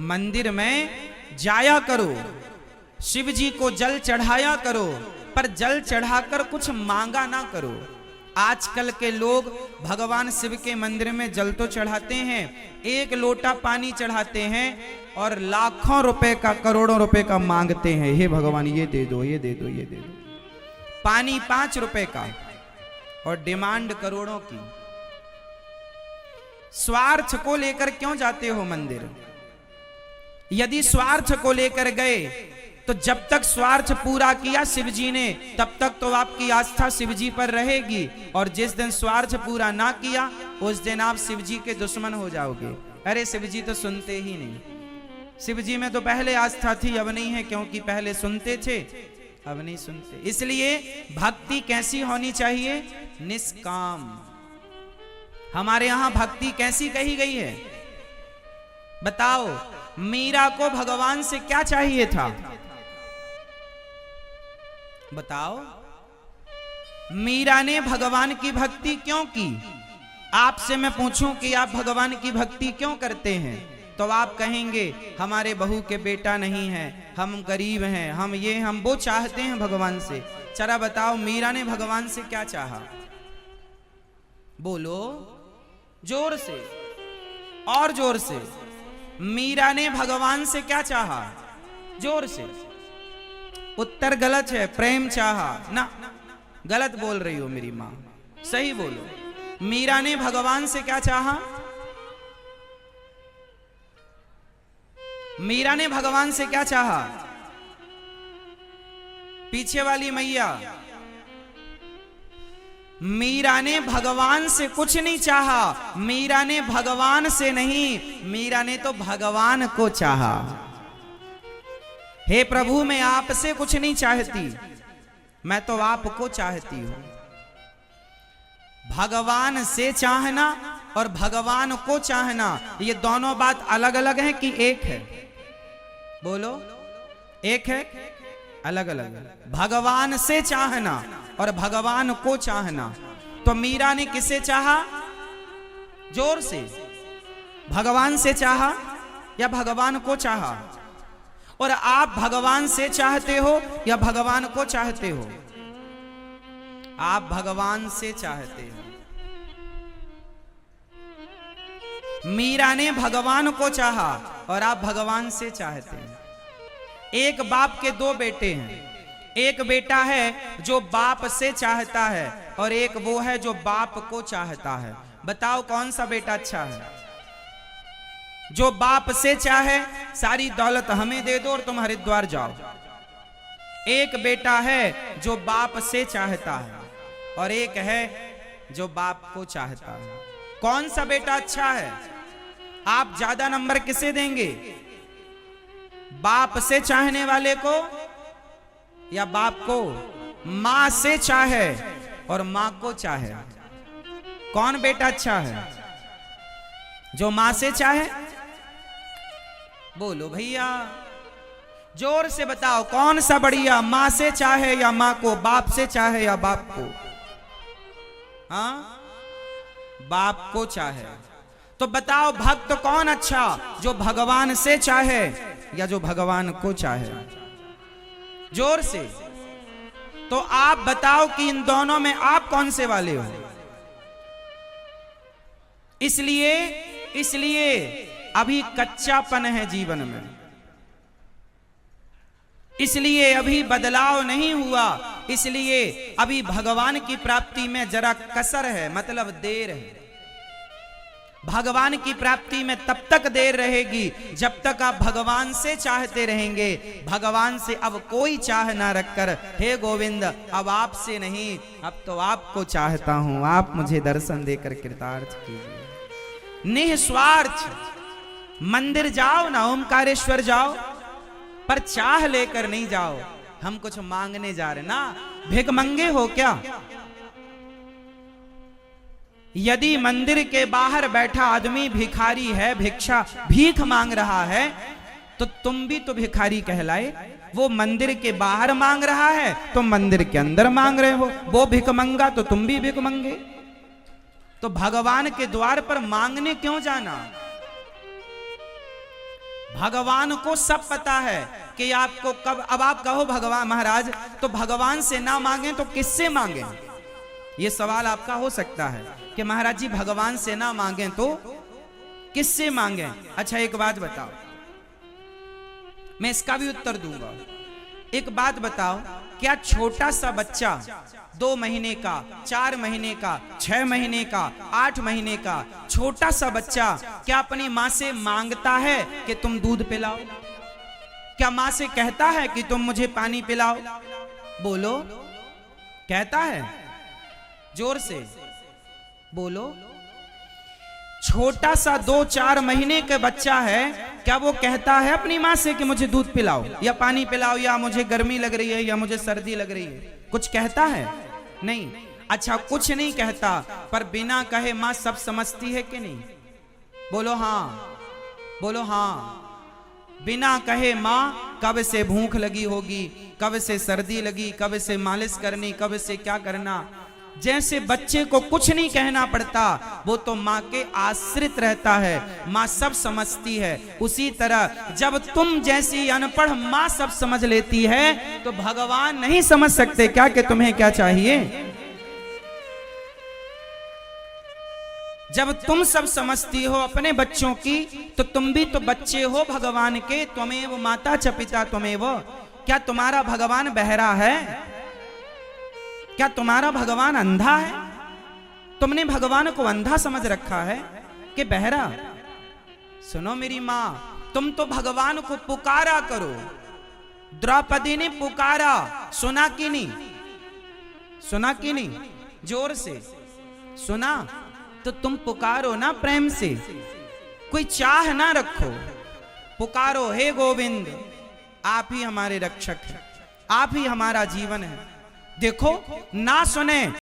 मंदिर में जाया करो, शिव जी को जल चढ़ाया करो, पर जल चढ़ाकर कुछ मांगा ना करो। आजकल के लोग भगवान शिव के मंदिर में जल तो चढ़ाते हैं, एक लोटा पानी चढ़ाते हैं और लाखों रुपए का, करोड़ों रुपए का मांगते हैं। हे भगवान ये दे दो, ये दे दो, ये दे दो। पानी 5 रुपए का और डिमांड करोड़ों की। स्वार्थ को लेकर क्यों जाते हो मंदिर? यदि स्वार्थ को लेकर गए तो जब तक स्वार्थ पूरा किया शिव जी ने, तब तक तो आपकी आस्था शिव जी पर रहेगी, और जिस दिन स्वार्थ पूरा ना किया उस दिन आप शिव जी के दुश्मन हो जाओगे। अरे शिव जी तो सुनते ही नहीं। शिव जी में तो पहले आस्था थी, अब नहीं है, क्योंकि पहले सुनते थे, अब नहीं सुनते। इसलिए भक्ति कैसी होनी चाहिए? निष्काम। हमारे यहां भक्ति कैसी कही गई है? बताओ, मीरा को भगवान से क्या चाहिए था? बताओ, मीरा ने भगवान की भक्ति क्यों की? आपसे मैं पूछूं कि आप भगवान की भक्ति क्यों करते हैं, तो आप कहेंगे हमारे बहू के बेटा नहीं है, हम गरीब हैं, हम ये हम वो चाहते हैं भगवान से। चला बताओ, मीरा ने भगवान से क्या चाहा? बोलो जोर से, और जोर से। मीरा ने भगवान से क्या चाहा? जोर से। उत्तर गलत है, प्रेम चाहा ना। गलत बोल रही हो मेरी मां, सही बोलो। मीरा ने भगवान से क्या चाहा? मीरा ने भगवान से क्या चाहा? पीछे वाली मैया, मीरा ने भगवान से कुछ नहीं चाहा। मीरा ने भगवान से नहीं, मीरा ने तो भगवान को चाहा। हे प्रभु, मैं आपसे कुछ नहीं चाहती, मैं तो आपको चाहती हूं। भगवान से चाहना और भगवान को चाहना, ये दोनों बात अलग अलग है कि एक है? बोलो, एक है, अलग अलग है। भगवान से चाहना और भगवान को चाहना। तो मीरा ने किसे चाहा? जोर से। भगवान से चाहा या भगवान को चाहा? और आप भगवान से चाहते हो या भगवान को चाहते हो? आप भगवान से चाहते हो। मीरा ने भगवान को चाहा और आप भगवान से चाहते हैं। एक बाप के 2 बेटे हैं। एक बेटा है जो बाप से चाहता है और एक वो है जो बाप को चाहता है। बताओ कौन सा बेटा अच्छा है? जो बाप से चाहे सारी दौलत हमें दे दो और तुम हरिद्वार जाओ। एक बेटा है जो बाप से चाहता है और एक है जो बाप को चाहता है। कौन सा बेटा अच्छा है? आप ज्यादा नंबर किसे देंगे? बाप से चाहने वाले को या बाप को? मां से चाहे और मां को चाहे, कौन बेटा अच्छा है? जो मां से चाहे। बोलो भैया, जोर से बताओ कौन सा बढ़िया, मां से चाहे या मां को? बाप से चाहे या बाप को? हाँ, बाप को चाहे। तो बताओ भक्त कौन अच्छा, जो भगवान से चाहे या जो भगवान को चाहे? जोर से। तो आप बताओ कि इन दोनों में आप कौन से वाले हो? इसलिए अभी कच्चापन है जीवन में, इसलिए अभी बदलाव नहीं हुआ, इसलिए अभी भगवान की प्राप्ति में जरा कसर है, मतलब देर है। भगवान की प्राप्ति में तब तक देर रहेगी जब तक आप भगवान से चाहते रहेंगे। भगवान से अब कोई चाह ना रखकर, हे गोविंद अब आपसे नहीं, अब तो आपको चाहता हूं, आप मुझे दर्शन देकर कृतार्थ कीजिए। निस्वार्थ मंदिर जाओ ना, ओमकारेश्वर जाओ, पर चाह लेकर नहीं जाओ। हम कुछ मांगने जा रहे ना, भिखमंगे हो क्या? यदि मंदिर के बाहर बैठा आदमी भिखारी है, भिक्षा भीख मांग रहा है, तो तुम भी तो भिखारी कहलाए। वो मंदिर के बाहर मांग रहा है, तुम मंदिर के अंदर मांग रहे हो। वो भिखमंगा तो तुम भी भिखमंगे। तो भगवान के द्वार पर मांगने क्यों जाना? भगवान को सब पता है कि आपको कब, अब आप कहो भगवान महाराज तो भगवान से ना मांगे तो किससे मांगे? ये सवाल आपका हो सकता है कि महाराज जी भगवान से ना मांगे तो किससे मांगे? अच्छा एक बात बताओ, मैं इसका भी उत्तर दूंगा। एक बात बताओ, क्या छोटा सा बच्चा 2 महीने का, 4 महीने का, 6 महीने का, 8 महीने का छोटा सा बच्चा क्या अपनी माँ से मांगता है कि तुम दूध पिलाओ? क्या माँ से कहता है कि तुम मुझे पानी पिलाओ? बोलो, कहता है? जोर से बोलो। छोटा सा 2-4 महीने का बच्चा है, क्या वो कहता है अपनी माँ से कि मुझे दूध पिलाओ या पानी पिलाओ या मुझे गर्मी लग रही है या मुझे सर्दी लग रही है? कुछ कहता है? नहीं। अच्छा कुछ नहीं कहता, पर बिना कहे माँ सब समझती है कि नहीं? बोलो हाँ, बोलो हाँ। बिना कहे माँ कब से भूख लगी होगी, कब से सर्दी लगी, कब से मालिश करनी, कब से क्या करना। जैसे बच्चे को कुछ नहीं कहना पड़ता, वो तो माँ के आश्रित रहता है, माँ सब समझती है। उसी तरह जब तुम जैसी अनपढ़ माँ सब समझ लेती है तो भगवान नहीं समझ सकते क्या कि तुम्हें क्या चाहिए? जब तुम सब समझती हो अपने बच्चों की तो तुम भी तो बच्चे हो भगवान के। त्वमेव माता च पिता त्वमेव। क्या तुम्हारा भगवान बहरा है? क्या तुम्हारा भगवान अंधा है? तुमने भगवान को अंधा समझ रखा है कि बहरा? सुनो मेरी माँ, तुम तो भगवान को पुकारा करो। द्रौपदी ने पुकारा, सुना कि नहीं? सुना कि नहीं? जोर से सुना? तो तुम पुकारो ना प्रेम से, कोई चाह ना रखो, पुकारो हे गोविंद, आप ही हमारे रक्षक हैं, आप ही हमारा जीवन है। देखो ना सुने